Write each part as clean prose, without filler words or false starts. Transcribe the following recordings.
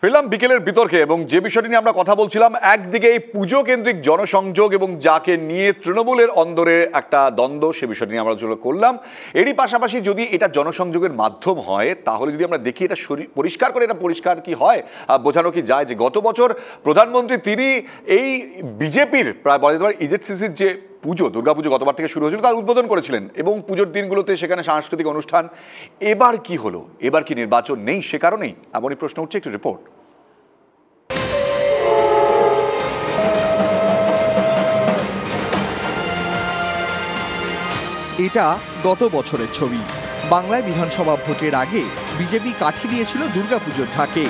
ফিরলাম বিকেলের বিতর্কে এবং যে বিষয়টি নিয়ে আমরা কথা বলছিলাম, একদিকে এই পুজো কেন্দ্রিক জনসংযোগ এবং যাকে নিয়ে তৃণমূলের অন্দরে একটা দ্বন্দ্ব, সে বিষয়টি নিয়ে আমরা আলোচনা করলাম। এরই পাশাপাশি যদি এটা জনসংযোগের মাধ্যম হয়, তাহলে যদি আমরা দেখি এটা পরিষ্কার করে, এটা পরিষ্কার কি হয়, বোঝানো কি যায় যে গত বছর প্রধানমন্ত্রী তিনি এই বিজেপির প্রায় বলা যেতে পারে ইজেডসিসির যে পুজো, দুর্গাপুজো গতবার থেকে শুরু হয়েছিল, তার উদ্বোধন করেছিলেন এবং পুজোর দিনগুলোতে সেখানে সাংস্কৃতিক অনুষ্ঠান। এবার কি হলো? এবার কি নির্বাচন নেই সে কারণেই? এমনই প্রশ্ন উঠছে, একটি রিপোর্ট। এটা গত বছরের ছবি। বাংলায় বিধানসভা ভোটের আগে বিজেপি কাঠি দিয়েছিল দুর্গাপুজোর ঢাকে।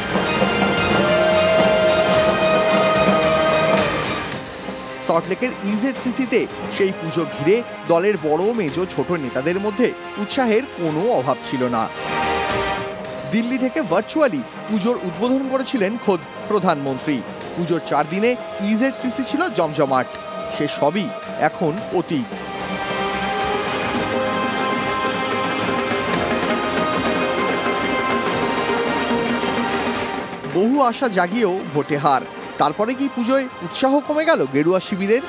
সল্টলেকের ইজেডসিসিতে সেই পুজো ঘিরে দলের বড় মেজো ছোট নেতাদের মধ্যে উৎসাহের কোনো অভাব ছিল না। দিল্লি থেকে ভার্চুয়ালি পুজোর উদ্বোধন করেছিলেন খোদ প্রধানমন্ত্রী। পুজোর 4 দিনে ইজেডসিসি ছিল জমজমাট। সে সবই এখন অতীত। বহু আশা জাগিয়েও ভোটে হার। তারপরে কি পুজোয় উৎসাহ কমে গেল গেরুয়া শিবিরের?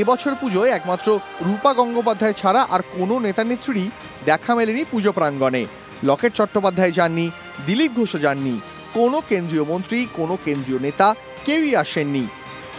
এবছর পুজোয় একমাত্র রূপা গঙ্গোপাধ্যায় ছাড়া আর কোনো নেতানেত্রীরই দেখা মেলেনি পুজো প্রাঙ্গণে। লকেট চট্টোপাধ্যায় যাননি, দিলীপ ঘোষও যাননি, কোনো কেন্দ্রীয় মন্ত্রী, কোনো কেন্দ্রীয় নেতা কেউই আসেননি।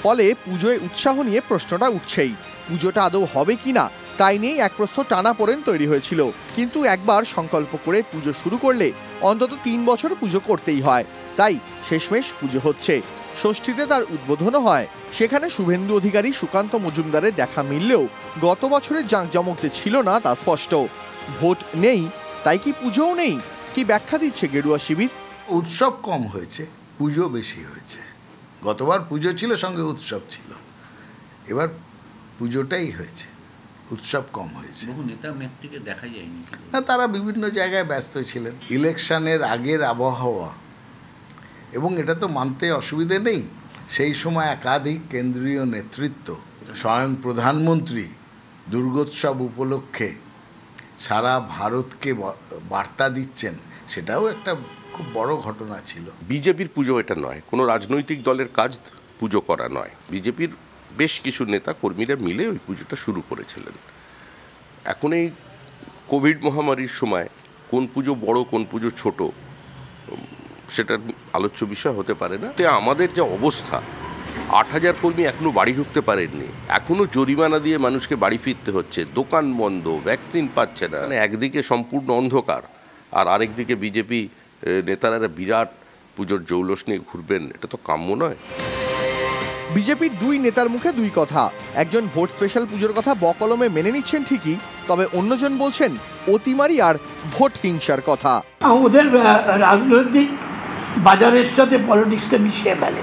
ফলে পুজোয় উৎসাহ নিয়ে প্রশ্নটা উঠছেই। পুজোটা আদৌ হবে কিনা তাই নিয়েই এক প্রশ্ন টানাপোড়েন তৈরি হয়েছিল। কিন্তু একবার সংকল্প করে পুজো শুরু করলে অন্তত 3 বছর পুজো করতেই হয়। তাই শেষমেশ পুজো হচ্ছে। ষষ্ঠীতে তার উদ্বোধনও হয়। সেখানে শুভেন্দু অধিকারী, সুকান্ত মজুমদারের দেখা মিললেও গত বছরের জাঁকজমক যে ছিল না তা স্পষ্ট। ভোট নেই, তাই কি পুজোও নেই? কি ব্যাখ্যা দিচ্ছে গেরুয়া শিবির? উৎসব কম হয়েছে, পুজো বেশি হয়েছে। গতবার পুজো ছিল, সঙ্গে উৎসব ছিল। এবার পুজোটাই হয়েছে, উৎসব কম হয়েছে। বহু নেতা নেত্রীকে দেখা যায়নি না, তারা বিভিন্ন জায়গায় ব্যস্ত ছিলেন। ইলেকশনের আগের আবহাওয়া, এবং এটা তো মানতে অসুবিধে নেই, সেই সময় একাধিক কেন্দ্রীয় নেতৃত্ব, স্বয়ং প্রধানমন্ত্রী দুর্গোৎসব উপলক্ষে সারা ভারতকে বার্তা দিচ্ছেন, সেটাও একটা খুব বড় ঘটনা ছিল। বিজেপির পুজো এটা নয়, কোনো রাজনৈতিক দলের কাজ পুজো করা নয়। বিজেপির বেশ কিছু নেতা কর্মীরা মিলে ওই পুজোটা শুরু করেছিলেন। এখন এই কোভিড মহামারীর সময় কোন পুজো বড়, কোন পুজো ছোট, সেটা আলোচ্য বিষয় হতে পারে না। আমাদের যে অবস্থা, 8,000 কর্মী এখনও বাড়ি ঢুকতে পারেননি, এখনও জরিমানা দিয়ে মানুষকে বাড়ি ফিরতে হচ্ছে, দোকান বন্ধ, ভ্যাকসিন পাচ্ছে না। মানে একদিকে সম্পূর্ণ অন্ধকার, আর আরেকদিকে বিজেপি নেতারা বিরাট পুজোর জৌলস নিয়ে ঘুরবেন, এটা তো কাম্য নয়। বিজেপির 2 নেতার মুখে 2 কথা। একজন ভোট স্পেশাল পুজোর কথা বকলমে মেনে নিচ্ছেন ঠিকই, তবে অন্যজন বলছেন অতিমারি আর ভোট হিংসার কথা। ওদের রাজনৈতিক বাজারের সাথে পলিটিক্সটা মিশিয়ে ফেলে।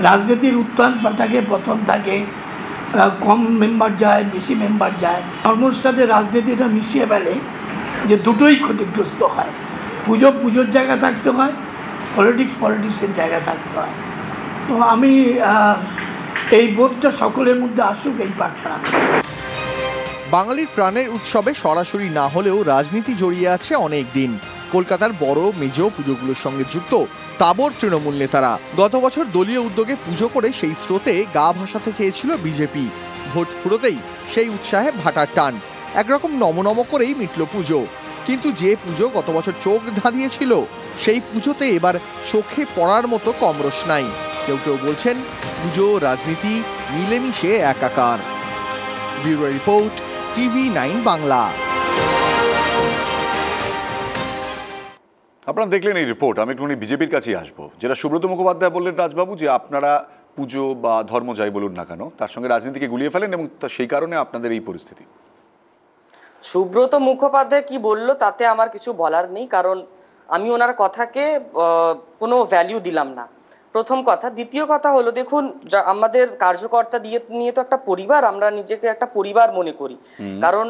রাজনীতির উত্থান থাকে, পতন থাকে, কম মেম্বার যায়, বেশি মেম্বার যায়। ধর্মের সাথে রাজনীতিটা মিশিয়ে ফেলে, যে দুটোই ক্ষতিগ্রস্ত হয়। পুজো পুজোর জায়গা থাকতে হয়, পলিটিক্সের জায়গা থাকতে হয়। তো আমি এই বোধটা সকলের মধ্যে আসুক, এই প্রার্থনা করি। বাঙালির প্রাণের উৎসবে সরাসরি না হলেও রাজনীতি জড়িয়ে আছে অনেক দিন। কলকাতার বড় মেজো পুজোগুলোর সঙ্গে যুক্ত তাবড় তৃণমূল নেতারা। গত বছর দলীয় উদ্যোগে পুজো করে সেই স্রোতে গা ভাসাতে চেয়েছিল বিজেপি। ভোট ফুরোতেই সেই উৎসাহে ভাটার টান। একরকম নমনম করেই মিটল পুজো। কিন্তু যে পুজো গত বছর চোখ ধাঁধিয়েছিল, সেই পুজোতে এবার চোখে পড়ার মতো কমরস নাই। কেউ কেউ বলছেন পুজো রাজনীতি মিলেমিশে একাকার। Bureau report, TV9 Bangla. আপনারা দেখলেন এই রিপোর্ট। আমি একটুখানি বিজেপির কাছেই আসবো। যেটা সুব্রত মুখোপাধ্যায় বললেন রাজবাবু, যে আপনারা পুজো বা ধর্ম যাই বলুন না কেন, তার সঙ্গে রাজনীতিকে গুলিয়ে ফেলেন এবং সেই কারণে আপনাদের এই পরিস্থিতি। সুব্রত মুখোপাধ্যায় কি বললো তাতে আমার কিছু বলার নেই, কারণ আমি ওনার কথাকে কোনো ভ্যালিউ দিলাম না। প্রথম কথা। দ্বিতীয় কথা হলো, দেখুন আমাদের কার্যকর্তা নিয়ে তো একটা পরিবার, আমরা নিজেকে একটা পরিবার মনে করি। কারণ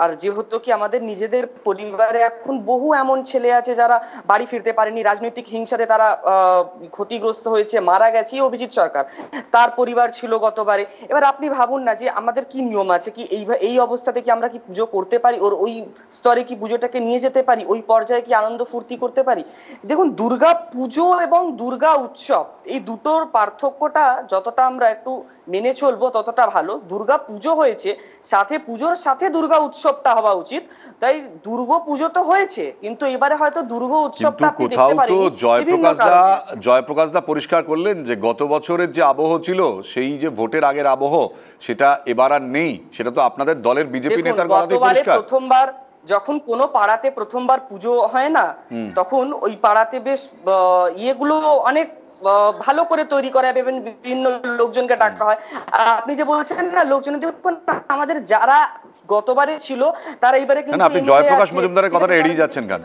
আর যেহেতু কি আমাদের নিজেদের পরিবারে এখন বহু এমন ছেলে আছে যারা বাড়ি ফিরতে পারেনি, রাজনৈতিক হিংসাতে তারা ক্ষতিগ্রস্ত হয়েছে, মারা গেছে। অভিজিৎ সরকার, তার পরিবার ছিল গতবারে। এবার আপনি ভাবুন না যে আমাদের কি নিয়ম আছে, কি এই অবস্থাতে কি আমরা কি পুজো করতে পারি, ওই স্তরে কি পুজোটাকে নিয়ে যেতে পারি, ওই পর্যায়ে কি আনন্দ ফুর্তি করতে পারি? দেখুন, দুর্গা পুজো এবং দুর্গা উৎসব, এই দুটোর পার্থক্যটা যতটা আমরা একটু মেনে চলবো ততটা ভালো। দুর্গা পুজো হয়েছে, সাথে পুজোর সাথে দুর্গা উৎসবটা হওয়া উচিত। তাই দুর্গা পুজো তো হয়েছে, কিন্তু এবারে হয়তো দুর্গা উৎসবটা আপনি দেখতে পারেননি। জয়প্রকাশ দা পরিষ্কার করলেন যে গত বছরের যে আবহ ছিল, সেই যে ভোটের আগের আবহ, সেটা এবার আর নেই। সেটা তো আপনাদের দলের বিজেপি নেতার কথাতেই পরিষ্কার। প্রথমবার যখন কোনো পাড়াতে প্রথমবার পুজো হয় না, তখন ওই পাড়াতে বেশ ইয়েগুলো অনেক ভালো করে তৈরি করা হবে, বিভিন্ন লোকজনকে ডাকা হয়। আর আপনি যে বলছেন না লোকজন, আমাদের যারা গতবারে ছিল তারা এইবারে কিন্তু আপনি জয়প্রকাশ মজুমদারের কথাটা এড়িয়ে যাচ্ছেন কেন?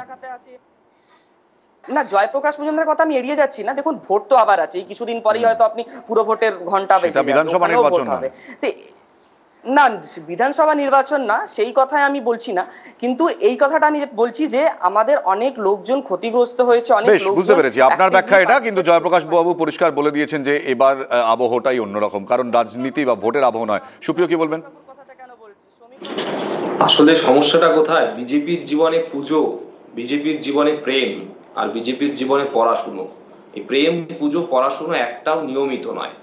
না, জয়প্রকাশ মজুমদারের কথা আমি এড়িয়ে যাচ্ছি না। দেখুন, ভোট তো আবার আছে, এই কিছুদিন পরেই হয়তো আপনি পুরো ভোটের ঘন্টা বেজে যাবে, বিধানসভা নির্বাচন হবে। না, বিধানসভা নির্বাচন না, সেই কথাই আমি বলছি না। কিন্তু এই কথাটা আমি বলছি যে আমাদের অনেক লোকজন ক্ষতিগ্রস্ত হয়েছে, অনেক লোকজন। বুঝতে পেরেছি আপনার ব্যাখ্যা এটা, কিন্তু জয়প্রকাশ বাবু পরিষ্কার বলে দিয়েছেন যে এবার আবহটাই অন্যরকম, কারণ রাজনীতি বা ভোটের আবহ নয়। সুপ্রিয়, কি বলবেন? আসলে সমস্যাটা কোথায়? বিজেপির জীবনে পুজো, বিজেপির জীবনে প্রেম, আর বিজেপির জীবনে পড়াশুনো। এই প্রেম, পুজো, পড়াশুনো একটাও নিয়মিত নয়।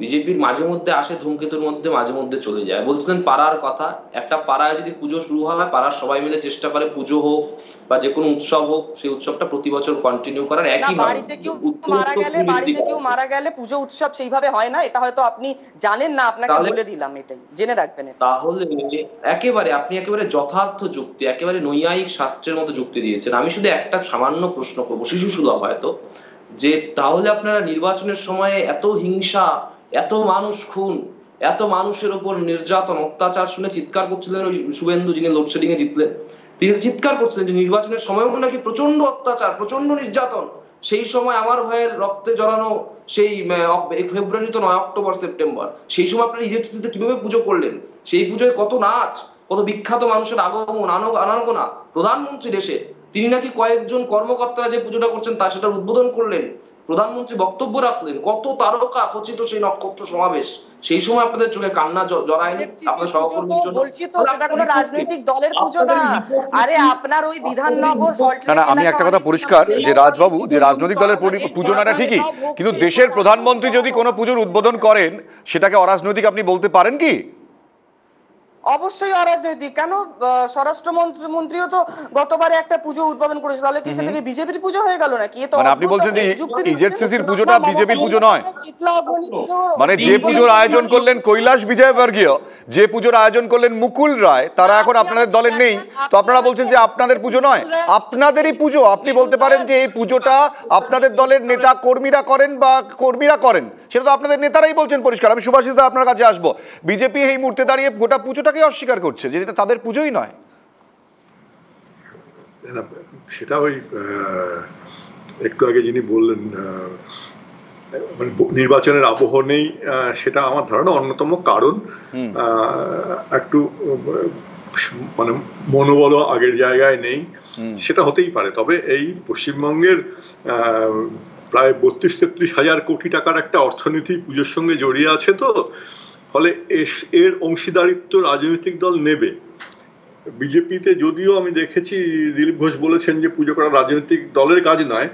বিজেপির মাঝে মধ্যে আসে, ধূমকেতুর মধ্যে মাঝে মধ্যে চলে যায়। বলছিলেন পাড়ার কথা, একটা পাড়ায় যদি পুজো শুরু হয়, পাড়ার সবাই মিলে চেষ্টা করে পুজো হোক বা যে কোনো উৎসব হোক, সেই উৎসবটা প্রতি বছর কন্টিনিউ করার। একই বাড়িতে কেউ মারা গেলে পুজো উৎসব সেইভাবে হয় না, এটা হয়তো আপনি জানেন না, আপনাকে বলে দিলাম, এটাই জেনে রাখবেন। তাহলে আপনি একেবারে যথার্থ যুক্তি, একেবারে নৈয়ায়িক শাস্ত্রের মতো যুক্তি দিয়েছেন। আমি শুধু একটা সামান্য প্রশ্ন করবো, শিশু সুলভ হয়তো, যে তাহলে আপনারা নির্বাচনের সময় এত হিংসা, এত মানুষ খুন, এত মানুষের উপর নির্যাতন, অত্যাচার শুনে চিৎকার করছিলেন ওই শুভেন্দু, যিনি লোডশেডিং এ জিতলেন, তিনি চিৎকার করছিলেন যে নির্বাচনের সময়ও নাকি প্রচন্ড অত্যাচার, প্রচন্ড নির্যাতন। সেই সময় আমার ভাইয়ের রক্তে জড়ানো সেই ফেব্রুয়ারি তো নয়, অক্টোবর সেপ্টেম্বর, সেই সময় আপনারা ইজেপসিতে কিভাবে পুজো করলেন? সেই পুজোয় কত নাচ, কত বিখ্যাত মানুষের আগমন, আনাগোনা। প্রধানমন্ত্রী দেশে, তিনি নাকি কয়েকজন কর্মকর্তারা যে পুজোটা করছেন তা সেটার উদ্বোধন করলেন, প্রধানমন্ত্রী বক্তব্য রাখলেন, কত তারকা খচিত সেই নক্ষত্র সমাবেশ। সেই সময় আপনাদের চোখে কান্না জড়ায়নি? আপনাদের সহকর্মীর জন্য বলছি তো, সেটা কোনো রাজনৈতিক দলের পুজো না। আরে আপনার ওই বিধাননগর, না, আমি একটা কথা পরিষ্কার যে রাজবাবু, যে রাজনৈতিক দলের পুজো না ঠিকই, কিন্তু দেশের প্রধানমন্ত্রী যদি কোনো পুজোর উদ্বোধন করেন, সেটাকে অরাজনৈতিক আপনি বলতে পারেন কি? অবশ্যই অরাজনৈতিক। কেন? স্বরাষ্ট্রমন্ত্রীও তো গতবারে একটা পুজো উদ্বোধন করেছে, তাহলে কি সেটাকে বিজেপির পুজো হয়ে গেল নাকি? মানে আপনি বলছেন যে ইজেডসিসির পুজোটা বিজেপির পুজো নয়? মানে যে পুজোর আয়োজন করলেন কৈলাস বিজয়বর্গীয়, যে পুজোর আয়োজন করলেন মুকুল রায়, তারা এখন আপনাদের দলের নেই, তো আপনারা বলছেন যে আপনাদের পুজো নয়? আপনাদেরই পুজো। আপনি বলতে পারেন যে এই পুজোটা আপনাদের দলের নেতা কর্মীরা করেন বা কর্মীরা করেন, সেটা তো আপনাদের নেতারাই বলছেন পরিষ্কার। আমি সুভাষিস দা আপনার কাছে আসবো। বিজেপি এই মুহূর্তে দাঁড়িয়ে গোটা পুজোটাকে অস্বীকার করছে যে এটা তাদের পুজোই নয়। সেটা ওই একটু আগে যিনি বললেন মানে নির্বাচনের আবহ নেই, সেটা আমার ধারণা অন্যতম কারণ। একটু মানে মনোবল আগের জায়গায় নেই, সেটা হতেই পারে। তবে এই পশ্চিমবঙ্গের প্রায় 32-33 হাজার কোটি টাকার একটা অর্থনীতি পুজোর সঙ্গে জড়িয়ে আছে, তো ফলে এর অংশীদারিত্ব রাজনৈতিক দল নেবে। বিজেপিতে যদিও আমি দেখেছি দিলীপ ঘোষ বলেছেন যে পুজো করা রাজনৈতিক দলের কাজ নয়,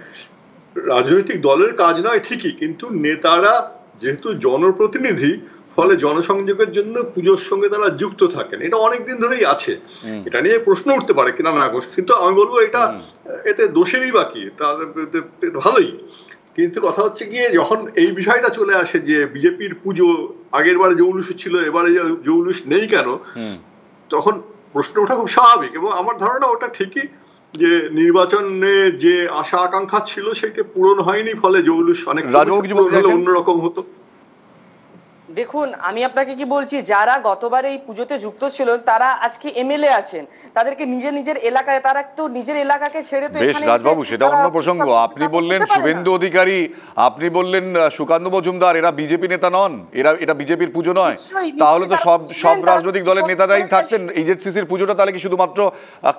রাজনৈতিক দলের কাজ নয় ঠিকই, কিন্তু নেতারা যেহেতু জনপ্রতিনিধি, ফলে জনসংযোগের জন্য পুজোর সঙ্গে তারা যুক্ত থাকেন। এটা অনেকদিন ধরেই আছে। এটা নিয়ে প্রশ্ন উঠতে পারে কিনা না, কিন্তু আমি বলবো এটা এতে দোষেরই বাকি, তাদের ভালোই। কিন্তু কথা হচ্ছে গিয়ে যখন এই বিষয়টা চলে আসে যে বিজেপির পুজো আগের বারে জৌলুস ছিল, এবারে জৌলুস নেই কেন, তখন প্রশ্ন ওঠা খুব স্বাভাবিক। এবং আমার ধারণা ওটা ঠিকই যে নির্বাচনে যে আশা আকাঙ্ক্ষা ছিল সেটা পূরণ হয়নি, ফলে জৌলুস অনেক অন্যরকম হতো। দেখুন, আমি আপনাকে কি বলছি, যারা গতবার এই পুজোতে যুক্ত ছিল তারা আজকে এমএলএ আছেন, তাদেরকে নিজের নিজের এলাকায়, তারা তো নিজের এলাকাকে ছেড়ে তো বেশ রাজবাবু, সেটা অন্য প্রসঙ্গ। আপনি বললেন শুভেন্দু অধিকারী, আপনি বললেন সুকান্ত মজুমদার, এরা বিজেপি নেতা নন, এটা বিজেপির পুজো নয়। তাহলে তো সব রাজনৈতিক দলের নেতারাই থাকতেন। এইচএসসিসির পুজোটা তাহলে কি শুধুমাত্র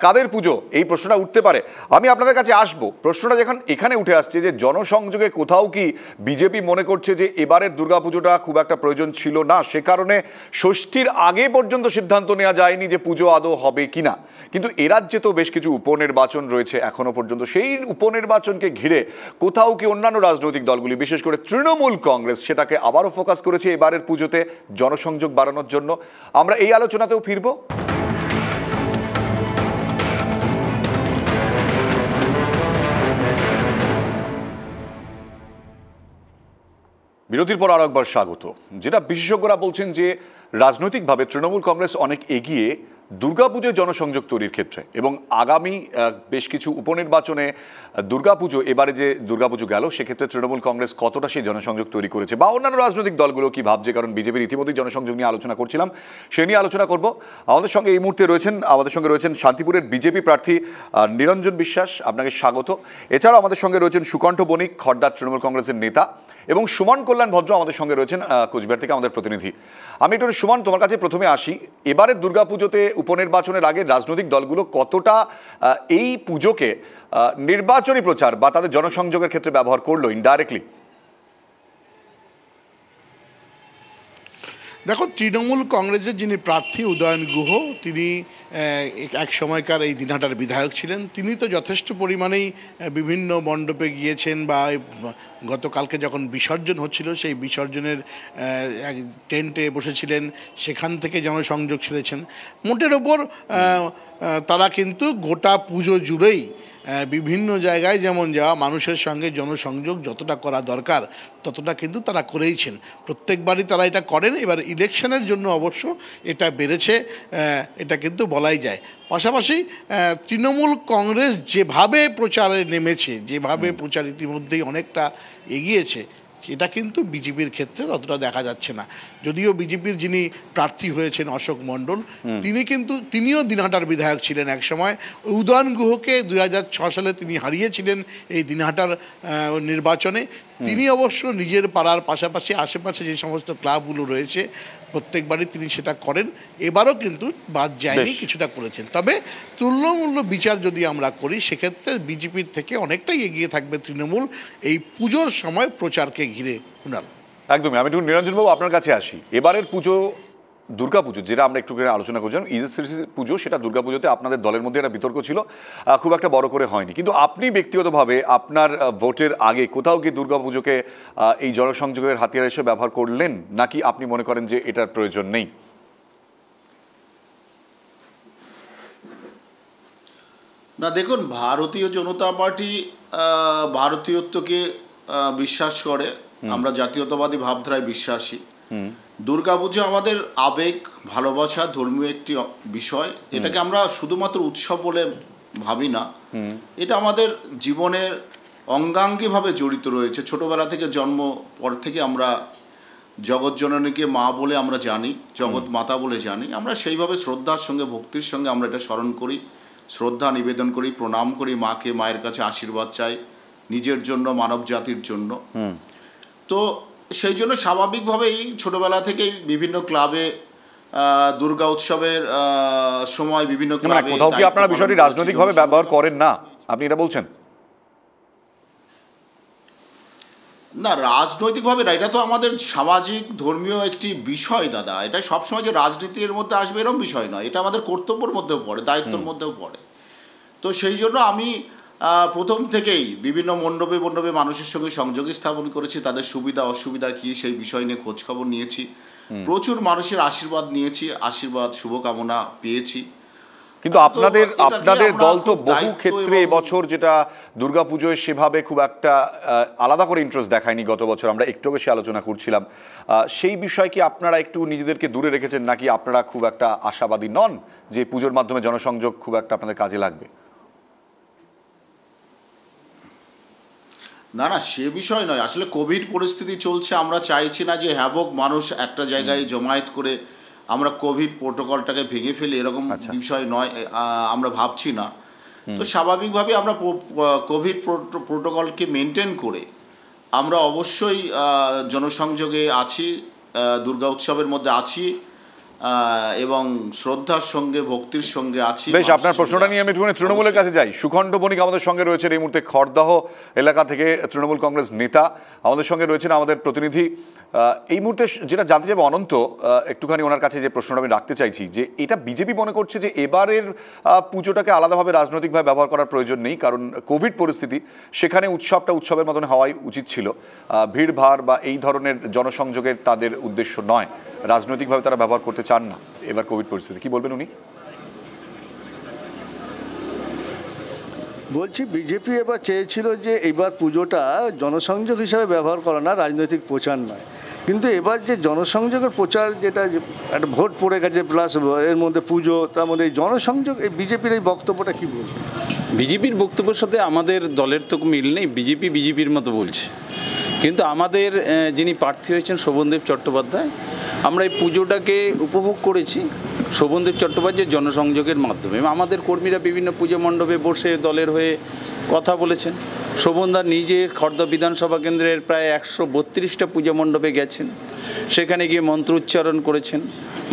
কাদের পুজো, এই প্রশ্নটা উঠতে পারে। আমি আপনাদের কাছে আসবো। প্রশ্নটা যখন এখানে উঠে আসছে যে জনসংযোগে কোথাও কি বিজেপি মনে করছে যে এবারের দুর্গাপুজোটা খুব একটা প্রয়োজন ছিল না, সে কারণে ষষ্ঠীর আগে পর্যন্ত সিদ্ধান্ত নেওয়া যায়নি যে পুজো আদৌ হবে কিনা। কিন্তু এ রাজ্যে তো বেশ কিছু উপনির্বাচন রয়েছে এখনো পর্যন্ত। সেই উপনির্বাচনকে ঘিরে কোথাও কি অন্যান্য রাজনৈতিক দলগুলি, বিশেষ করে তৃণমূল কংগ্রেস, সেটাকে আবারও ফোকাস করেছে এবারের পুজোতে জনসংযোগ বাড়ানোর জন্য? আমরা এই আলোচনাতেও ফিরব। বিরতির পর আরো একবার স্বাগত। যেটা বিশেষজ্ঞরা বলছেন যে রাজনৈতিকভাবে তৃণমূল কংগ্রেস অনেক এগিয়ে দুর্গাপুজোয় জনসংযোগ তৈরির ক্ষেত্রে, এবং আগামী বেশ কিছু উপনির্বাচনে দুর্গাপুজো, এবারে যে দুর্গাপুজো গেল, সেক্ষেত্রে তৃণমূল কংগ্রেস কতটা সেই জনসংযোগ তৈরি করেছে, বা অন্যান্য রাজনৈতিক দলগুলো কি ভাবছে। কারণ বিজেপির ইতিমধ্যেই জনসংযোগ নিয়ে আলোচনা করছিলাম, সে নিয়ে আলোচনা করব। আমাদের সঙ্গে এই মুহূর্তে রয়েছেন শান্তিপুরের বিজেপি প্রার্থী নিরঞ্জন বিশ্বাস, আপনাকে স্বাগত। এছাড়াও আমাদের সঙ্গে রয়েছেন সুকণ্ঠ বণিক, খড়দা তৃণমূল কংগ্রেসের নেতা, এবং সুমন কল্যাণ ভদ্র আমাদের সঙ্গে রয়েছেন কোচবিহার থেকে আমাদের প্রতিনিধি। আমি একটু সুমন, তোমার কাছে প্রথমে আসি। এবারের দুর্গাপুজোতে উপনির্বাচনের আগে রাজনৈতিক দলগুলো কতটা এই পুজোকে নির্বাচনী প্রচার বা তাদের জনসংযোগের ক্ষেত্রে ব্যবহার করলো ইনডাইরেক্টলি? দেখো, তৃণমূল কংগ্রেসের যিনি প্রার্থী উদয়ন গুহ, তিনি এক সময়কার এই দিনহাটার বিধায়ক ছিলেন। তিনি তো যথেষ্ট পরিমাণেই বিভিন্ন মণ্ডপে গিয়েছেন, বা গতকালকে যখন বিসর্জন হচ্ছিল সেই বিসর্জনের টেন্টে বসেছিলেন, সেখান থেকে জনসংযোগ ছেড়েছেন। মোটের ওপর তারা কিন্তু গোটা পুজো জুড়েই বিভিন্ন জায়গায় যেমন যাওয়া, মানুষের সঙ্গে জনসংযোগ যতটা করা দরকার ততটা কিন্তু তারা করেইছেন। প্রত্যেকবারই তারা এটা করেন। এবার ইলেকশনের জন্য অবশ্য এটা বেড়েছে, এটা কিন্তু বলাই যায়। পাশাপাশি তৃণমূল কংগ্রেস যেভাবে প্রচারে নেমেছে, যেভাবে প্রচার ইতিমধ্যেই অনেকটা এগিয়েছে, এটা কিন্তু বিজেপির ক্ষেত্রে ততটা দেখা যাচ্ছে না। যদিও বিজেপির যিনি প্রার্থী হয়েছেন অশোক মণ্ডল, তিনিও দিনহাটার বিধায়ক ছিলেন এক সময়। উদয়ন গুহকে 2006 সালে তিনি হারিয়েছিলেন এই দিনহাটার নির্বাচনে। তিনি অবশ্য নিজের পাড়ার পাশাপাশি আশেপাশে যে সমস্ত ক্লাবগুলো রয়েছে প্রত্যেকবারই তিনি সেটা করেন। এবারও কিন্তু বাদ যায়নি, কিছুটা করেছেন। তবে তুল্যমূল্য বিচার যদি আমরা করি, সেক্ষেত্রে বিজেপির থেকে অনেকটাই এগিয়ে থাকবে তৃণমূল এই পুজোর সময় প্রচারকে ঘিরে। কুণাল, একদমই। আমি একটু নিরঞ্জনবাবু আপনার কাছে আসি। এবারের পুজো, দুর্গাপুজো, যেটা আমরা একটু করে আলোচনা করছিলাম, ইজেসিসি পুজো, সেটা দুর্গাপুজোতে আপনাদের দলের মধ্যে একটা বিতর্ক ছিল, খুব একটা বড় করে হয়নি। কিন্তু আপনি ব্যক্তিগতভাবে আপনার ভোটের আগে কোথাও কি দুর্গাপুজোকে এই জনসংযোগের হাতিয়ার হিসেবে ব্যবহার করলেন, নাকি আপনি মনে করেন যে এটার প্রয়োজন নেই? না, দেখুন, ভারতীয় জনতা পার্টি ভারতীয়ত্বকে বিশ্বাস করে। আমরা জাতীয়তাবাদী ভাবধারায় বিশ্বাসী। দুর্গাপুজো আমাদের আবেগ, ভালোবাসা, ধর্মীয় একটি বিষয়। এটাকে আমরা শুধুমাত্র উৎসব বলে ভাবি না, এটা আমাদের জীবনের অঙ্গাঙ্গিভাবে জড়িত রয়েছে। ছোটবেলা থেকে জন্ম পর থেকে আমরা জগৎজননীকে মা বলে আমরা জানি, জগৎ মাতা বলে জানি। আমরা সেইভাবে শ্রদ্ধার সঙ্গে, ভক্তির সঙ্গে আমরা এটা স্মরণ করি, শ্রদ্ধা নিবেদন করি, প্রণাম করি মাকে, মায়ের কাছে আশীর্বাদ চাই নিজের জন্য, মানব জাতির জন্য। তো সেই জন্য স্বাভাবিকভাবেই ছোটবেলা থেকেই বিভিন্ন ক্লাবে দুর্গা উৎসবের সময় বিভিন্ন ক্লাবে। কোথাও কি আপনারা বিষয়টি রাজনৈতিকভাবে ব্যবহার করেন না, আপনি এটা বলছেন? না, রাজনৈতিকভাবে না, এটা তো আমাদের সামাজিক ধর্মীয় একটি বিষয় দাদা। এটা সবসময় যে রাজনীতির মধ্যে আসবে এরকম বিষয় নয়, এটা আমাদের কর্তব্যের মধ্যেও পড়ে, দায়িত্বের মধ্যেও পড়ে। তো সেই জন্য আমি প্রথম থেকেই বিভিন্ন মণ্ডপে মণ্ডপে মানুষের সঙ্গে সংযোগ স্থাপন করেছি, তাদের সুবিধা অসুবিধা কী সেই বিষয় নিয়ে খোঁজখবর নিয়েছি, প্রচুর মানুষের আশীর্বাদ নিয়েছি, আশীর্বাদ শুভকামনা পেয়েছি। কিন্তু আপনাদের দল তো বহু ক্ষেত্রে এবছর, যেটা দুর্গাপুজোয় সেভাবে খুব একটা আলাদা করে ইন্টারেস্ট দেখায়নি গত বছর, আমরা একটু বেশি আলোচনা করছিলাম, সেই বিষয় কি আপনারা একটু নিজেদেরকে দূরে রেখেছেন, নাকি আপনারা খুব একটা আশাবাদী নন যে পুজোর মাধ্যমে জনসংযোগ খুব একটা আপনাদের কাজে লাগবে? না না, সে বিষয় নয়। আসলে কোভিড পরিস্থিতি চলছে, আমরা চাইছি না যে হ্যাবক মানুষ একটা জায়গায় জমায়েত করে আমরা কোভিড প্রোটোকলটাকে ভেঙে ফেলি, এরকম বিষয় নয়, আমরা ভাবছি না। তো স্বাভাবিকভাবে আমরা কোভিড প্রোটোকলকে মেনটেন করে আমরা অবশ্যই জনসংযোগে আছি, দুর্গা উৎসবের মধ্যে আছি এবং শ্রদ্ধার সঙ্গে ভক্তির সঙ্গে আছি। বেশ, আপনার প্রশ্নটা নিয়ে আমি একটুখানি তৃণমূলের কাছে যাই। সুখণ্ড বণিক আমাদের সঙ্গে রয়েছেন এই মুহূর্তে খড়দাহ এলাকা থেকে, তৃণমূল কংগ্রেস নেতা আমাদের সঙ্গে রয়েছেন, আমাদের প্রতিনিধি। এই মুহূর্তে যেটা জানতে যাবো অনন্ত, একটুখানি ওনার কাছে যে প্রশ্নটা আমি রাখতে চাইছি, যে এটা বিজেপি মনে করছে যে এবারের পুজোটাকে আলাদাভাবে রাজনৈতিকভাবে ব্যবহার করার প্রয়োজন নেই, কারণ কোভিড পরিস্থিতি, সেখানে উৎসবটা উৎসবের মতন হওয়াই উচিত ছিল, ভিড়ভাড় বা এই ধরনের জনসংযোগের তাদের উদ্দেশ্য নয়, রাজনৈতিকভাবে তারা ব্যবহার করতে চান না এবার কোভিড পরিস্থিতি। কি বলবেন উনি? বলছি বিজেপি এবার চেয়েছিল যে এবার পুজোটা জনসংযোগ হিসাবে ব্যবহার করা না, রাজনৈতিক প্রচার নয়, কিন্তু এবার যে জনসংযোগের প্রচার, যেটা একটা ভোট পড়ে গেছে প্লাস এর মধ্যে পুজো, তার মধ্যে এই জনসংযোগ, এই বিজেপির এই বক্তব্যটা কী বলবে? বিজেপির বক্তব্যের সাথে আমাদের দলের তো মিল নেই। বিজেপি বিজেপির মতো বলছে, কিন্তু আমাদের যিনি প্রার্থী হয়েছেন শোভনদেব চট্টোপাধ্যায়, আমরা এই পুজোটাকে উপভোগ করেছি শোভনদেব চট্টোপাধ্যায়ের জনসংযোগের মাধ্যমে। আমাদের কর্মীরা বিভিন্ন পুজো মণ্ডপে বসে দলের হয়ে কথা বলেছেন। শোভনদা নিজে খড়দহ বিধানসভা কেন্দ্রের প্রায় 132টা পুজো মণ্ডপে গেছেন, সেখানে গিয়ে মন্ত্র উচ্চারণ করেছেন,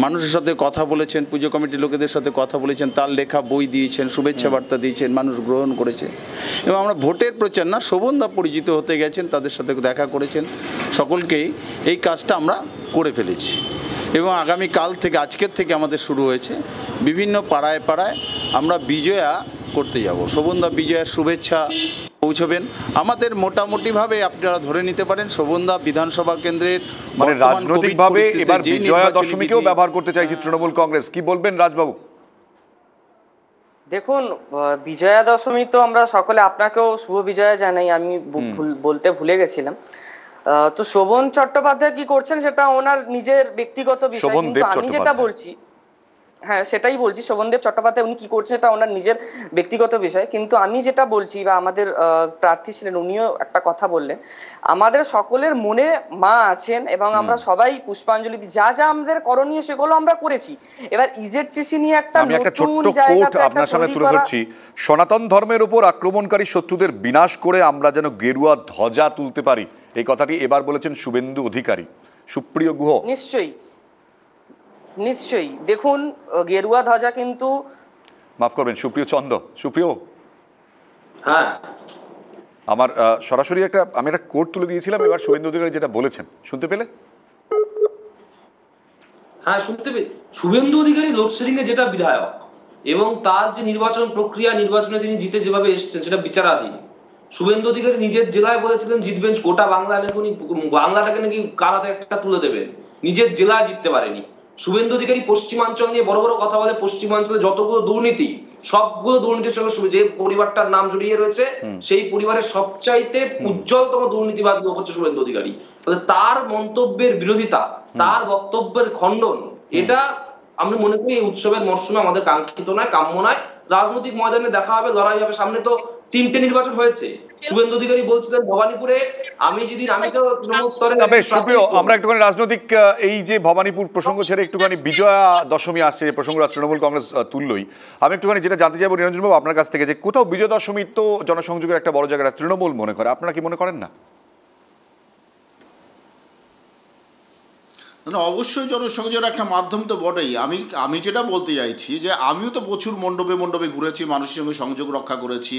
মানুষের সাথে কথা বলেছেন, পুজো কমিটির লোকেদের সাথে কথা বলেছেন, তার লেখা বই দিয়েছেন, শুভেচ্ছা বার্তা দিয়েছেন, মানুষ গ্রহণ করেছে। এবং আমরা ভোটের প্রচার না, শোভনদা পরিচিত হতে গেছেন, তাদের সাথে দেখা করেছেন, সকলকেই এই কাজটা আমরা করে ফেলেছি। এবং আগামী কাল থেকে, আজকের থেকে আমাদের শুরু হয়েছে, বিভিন্ন পাড়ায় পাড়ায় আমরা বিজয়া করতে যাব। শোভনদা বিজয়ার শুভেচ্ছা পৌঁছবেন। আমাদের মোটামুটিভাবে আপনারা ধরে নিতে পারেন শোভনদা বিধানসভা কেন্দ্রের, মানে রাজনৈতিকভাবে এবার বিজয়া দশমীকেও ব্যবহার করতে চাইছে তৃণমূল কংগ্রেস। কি বলবেন রাজবাবু? দেখুন, বিজয়া দশমী তো আমরা সকলে আপনাকেও শুভ বিজয়া জানাই, আমি বলতে ভুলে গেছিলাম। তো শোভন চট্টোপাধ্যায় কি করছেন সেটা ওনার নিজের ব্যক্তিগত বিষয়, কিন্তু আমি যেটা বলছি, হ্যাঁ সেটাই বলছি, শোভনদেব চট্টোপাধ্যায় উনি কি করছেন এটা ওনার নিজের ব্যক্তিগত বিষয়, কিন্তু আমি যেটা বলছি, বা আমাদের প্রার্থী ছিলেন উনিও একটা কথা বললেন, আমাদের সকলের মনে মা আছেন এবং আমরা সবাই পুষ্পাঞ্জলি দিই, যা যা আমাদের করণীয় সেগুলো আমরা করেছি। এবার ইজেডসিসি নিয়ে একটা নতুন জায়গা আপনার সামনে তুলে ধরছি, সনাতন ধর্মের উপর আক্রমণকারী শত্রুদের বিনাশ করে আমরা যেন গেরুয়া ধ্বজা তুলতে পারি, এই কথাটি এবার বলেছেন শুভেন্দু অধিকারী। সুপ্রিয় গুহ, নিশ্চয়ই দেখুন, গেরুয়া ধ্বজা কিন্তু, মাফ করবেন সুপ্রিয় চন্দ, সুপ্রিয়, হ্যাঁ আমার সরাসরি আমি একটা কোড তুলে দিয়েছিলাম, এবার শুভেন্দু অধিকারী যেটা বলেছেন শুনতে পেলে? হ্যাঁ শুনতে পেলে। শুভেন্দু অধিকারী লোডশেডিং এ যেটা বিধায়ক এবং তার যে নির্বাচন প্রক্রিয়া, নির্বাচনে তিনি জিতে যেভাবে এসেছেন সেটা বিচারাধীন। শুভেন্দু অধিকারী নিজের জেলায় বলেছিলেন জিতবেন, গোটা বাংলা বাংলাটাকে নাকি কারাতে একটা তুলে দেবেন, নিজের জেলায় জিততে পারেনি। শুভেন্দু অধিকারী পশ্চিমাঞ্চল নিয়ে বড় বড় কথা বলে, পশ্চিমাঞ্চলে যতগুলো দুর্নীতি, সবগুলো দুর্নীতির সঙ্গে যে পরিবারটার নাম জড়িয়ে রয়েছে, সেই পরিবারের সবচাইতে উজ্জ্বলতম দুর্নীতিবাজ লোক হচ্ছে শুভেন্দু অধিকারী। তার মন্তব্যের বিরোধিতা, তার বক্তব্যের খণ্ডন, এটা আমি মনে করি এই উৎসবের মরশুমে আমাদের কাঙ্ক্ষিত নয়, কাম্য নয়। রাজনৈতিক ময়দানে দেখা হবে, লড়াই হবে, সামনে তো 3টে নির্বাচন হয়েছে। শুভেন্দু অধিকারী বলছিলেন ভবানীপুরে, আমি তো তৃণমূল স্তরে। সুপ্রিয়, আমরা একটুখানি রাজনৈতিক এই যে ভবানীপুর প্রসঙ্গ ছেড়ে একটুখানি বিজয়া দশমী আসছে, যে প্রসঙ্গটা তৃণমূল কংগ্রেস তুললই, আমি একটুখানি যেটা জানতে চাইবো নিরঞ্জনবাবু আপনার কাছ থেকে, যে কোথাও বিজয়া দশমী তো জনসংযোগের একটা বড় জায়গাটা তৃণমূল মনে করে, আপনারা কি মনে করেন না? অবশ্যই জনসংযোগের একটা মাধ্যম তো বটেই। আমি যেটা বলতে চাইছি যে আমিও তো প্রচুর মণ্ডপে মণ্ডপে ঘুরেছি, মানুষের সঙ্গে সংযোগ রক্ষা করেছি,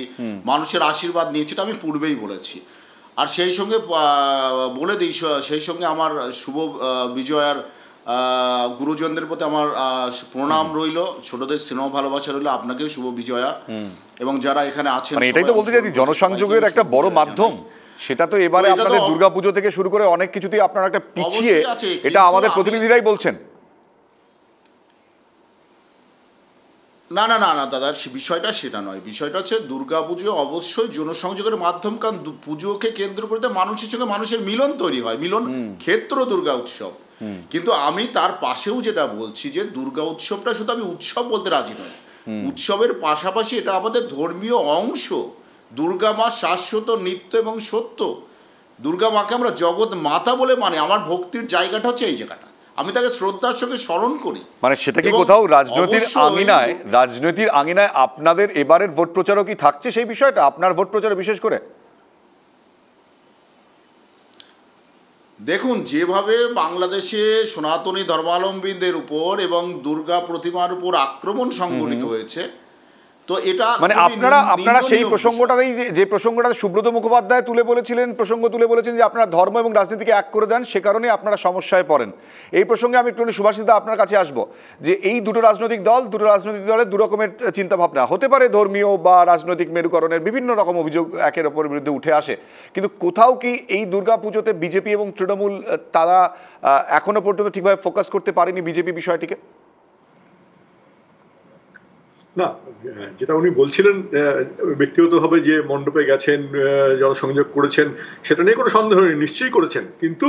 মানুষের আশীর্বাদ নিয়েছি, এটা আমি পূর্বেই বলেছি। আর সেই সঙ্গে বলে দিই, সেই সঙ্গে আমার শুভ বিজয়ার গুরুজনদের প্রতি আমার প্রণাম রইল, ছোটদের স্নেহ ভালোবাসা রইল, আপনাকেও শুভ বিজয়া। এবং যারা এখানে আছেন, এটাই তো বলতে চাইছি, জনসংযোগের একটা বড় মাধ্যম, সেটা তো এবারে আপনাদের দুর্গাপুজো থেকে শুরু করে অনেক কিছুতেই আপনারা একটা পিছিয়ে, এটা আমাদের প্রতিনিধিরাই বলছেন। না না না না দাদা, বিষয়টা সেটা নয়। বিষয়টা হচ্ছে দুর্গাপুজো অবশ্যই জনসংযোগের মাধ্যম, কারণ পুজোকে কেন্দ্র করে মানুষের সঙ্গে মানুষের মিলন তৈরি হয়, মিলন ক্ষেত্র দুর্গা উৎসব। কিন্তু আমি তার পাশেও যেটা বলছি যে দুর্গা উৎসবটা শুধু আমি উৎসব বলতে রাজি নই, উৎসবের পাশাপাশি এটা আমাদের ধর্মীয় অংশ। দুর্গা মা শাশ্বত, নিত্য এবং সত্য। দুর্গা মাকে আমরা জগৎ মাতা বলে মানে, আমার ভক্তির জায়গাটা হচ্ছে এই জায়গাটা, আমি তাকে শ্রদ্ধার সঙ্গে স্মরণ করি। মানে সেটা কি কোথাও রাজনৈতিক আঙিনায় আপনাদের এবারের ভোট প্রচারও কি থাকছে সেই বিষয়টা, আপনার ভোট প্রচারে বিশেষ করে? দেখুন, যেভাবে বাংলাদেশে সনাতনী ধর্মাবলম্বীদের উপর এবং দুর্গা প্রতিমার উপর আক্রমণ সংঘটিত হয়েছে, তো এটা মানে আপনারা সেই প্রসঙ্গটাই, যে প্রসঙ্গটা সুব্রত মুখোপাধ্যায় তুলে বলেছিলেন যে আপনারা ধর্ম এবং রাজনীতিকে এক করে দেন, সে কারণে আপনারা সমস্যায় পড়েন। এই প্রসঙ্গে আমি একটু সুভাষিতা আপনার কাছে আসবো, যে এই দুটো রাজনৈতিক দলের দু রকমের চিন্তাভাবনা হতে পারে, ধর্মীয় বা রাজনৈতিক মেরুকরণের বিভিন্ন রকম অভিযোগ একের অপরের বিরুদ্ধে উঠে আসে, কিন্তু কোথাও কি এই দুর্গাপুজোতে বিজেপি এবং তৃণমূল তারা এখনো পর্যন্ত ঠিকভাবে ফোকাস করতে পারেনি বিজেপি বিষয়টিকে? না, যেটা উনি বলছিলেন ব্যক্তিগতভাবে যে মণ্ডপে গেছেন, জনসংযোগ করেছেন, সেটা নিয়ে কোনো সন্দেহ নেই, নিশ্চয়ই করেছেন। কিন্তু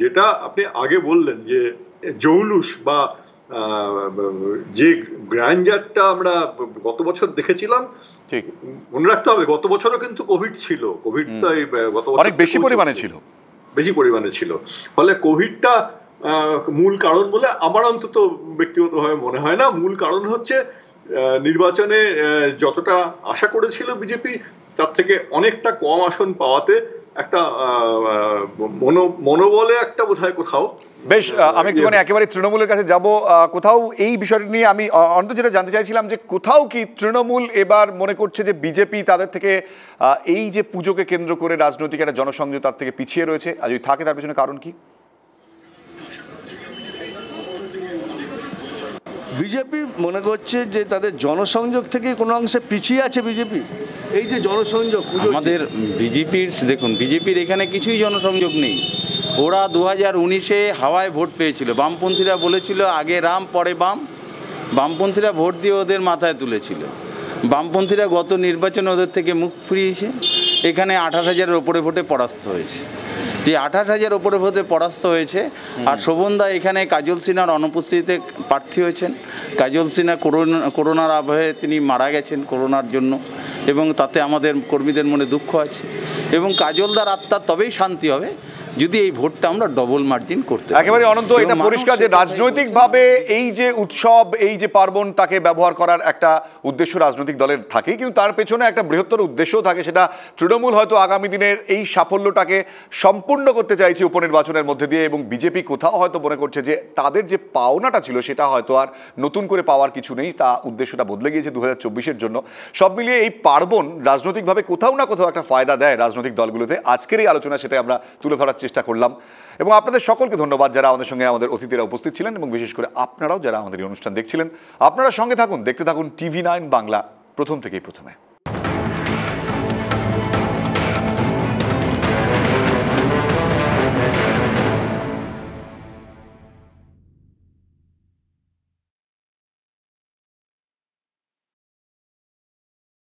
যেটা আপনি আগে বললেন যে জৌলুস বা যে গ্র্যান্ডারটা আমরা গত বছর দেখেছিলাম, ঠিক মনে রাখতে হবে গত বছরও কিন্তু কোভিড ছিল, কোভিডটা গত বছর অনেক বেশি পরিমাণে ছিল, ফলে কোভিডটা মূল কারণ বলে আমার অন্তত ব্যক্তিগতভাবে মনে হয় না। মূল কারণ হচ্ছে নির্বাচনে যতটা আশা করেছিল বিজেপি, তার থেকে অনেকটা কম আসন পাওয়াতে একটা মনোবলে একটা বোধহয় কোথাও। বেশ, আমি একটুখানি একেবারে তৃণমূলের কাছে যাব। কোথাও এই বিষয়টি নিয়ে আমি অন্তত যেটা জানতে চাইছিলাম, যে কোথাও কি তৃণমূল এবার মনে করছে যে বিজেপি তাদের থেকে এই যে পুজোকে কেন্দ্র করে রাজনৈতিক একটা জনসংযোগ তার থেকে পিছিয়ে রয়েছে, আর যদি থাকে তার পেছনে কারণ কি? বিজেপি মনে করছে যে তাদের জনসংযোগ থেকে কোনো অংশে পিছিয়ে আছে বিজেপি। এই যে জনসংযোগ, আমাদের বিজেপির এখানে কিছুই জনসংযোগ নেই। ওরা 2019-এ হাওয়ায় ভোট পেয়েছিল, বামপন্থীরা বলেছিল আগে রাম পরে বামপন্থীরা ভোট দিয়ে ওদের মাথায় তুলেছিল। বামপন্থীরা গত নির্বাচনে ওদের থেকে মুখ ফিরিয়েছে, এখানে 28,000-এর ওপরে ভোটে পরাস্ত হয়েছে। যে 28,000 ওপরে ভোটে পরাস্ত হয়েছে, আর শোভনদা এখানে কাজল সিনহার অনুপস্থিতিতে প্রার্থী হয়েছেন। কাজল সিনহা করোনার আবহে তিনি মারা গেছেন করোনার জন্য, এবং তাতে আমাদের কর্মীদের মনে দুঃখ আছে, এবং কাজলদার আত্মার তবেই শান্তি হবে যদি এই ভোটটা আমরা ডবল মার্জিন করতে। একেবারে অনন্ত, এটা পরিষ্কার যে রাজনৈতিকভাবে এই যে উৎসব, এই যে পার্বণ, তাকে ব্যবহার করার একটা উদ্দেশ্য রাজনৈতিক দলের থাকে, কিন্তু তার পেছনে একটা বৃহত্তর উদ্দেশ্যও থাকে। সেটা তৃণমূল হয়তো আগামী দিনের এই সাফল্যটাকে সম্পূর্ণ করতে চাইছে উপনির্বাচনের মধ্যে দিয়ে, এবং বিজেপি কোথাও হয়তো মনে করছে যে তাদের যে পাওনাটা ছিল সেটা হয়তো আর নতুন করে পাওয়ার কিছু নেই, তা উদ্দেশ্যটা বদলে গিয়েছে 2024-এর জন্য। সব মিলিয়ে এই পার্বণ রাজনৈতিকভাবে কোথাও না কোথাও একটা ফায়দা দেয় রাজনৈতিক দলগুলোতে। আজকের এই আলোচনা সেটাই আমরা তুলে ধরার চেষ্টা করলাম, এবং আপনাদের সকলকে ধন্যবাদ যারা আমাদের সঙ্গে আমাদের অতিথিরা উপস্থিত ছিলেন, এবং বিশেষ করে আপনারাও যারা আমাদের এই অনুষ্ঠান দেখছিলেন। আপনারা সঙ্গে থাকুন, দেখতে থাকুন TV9 বাংলা, প্রথম থেকেই প্রথমে।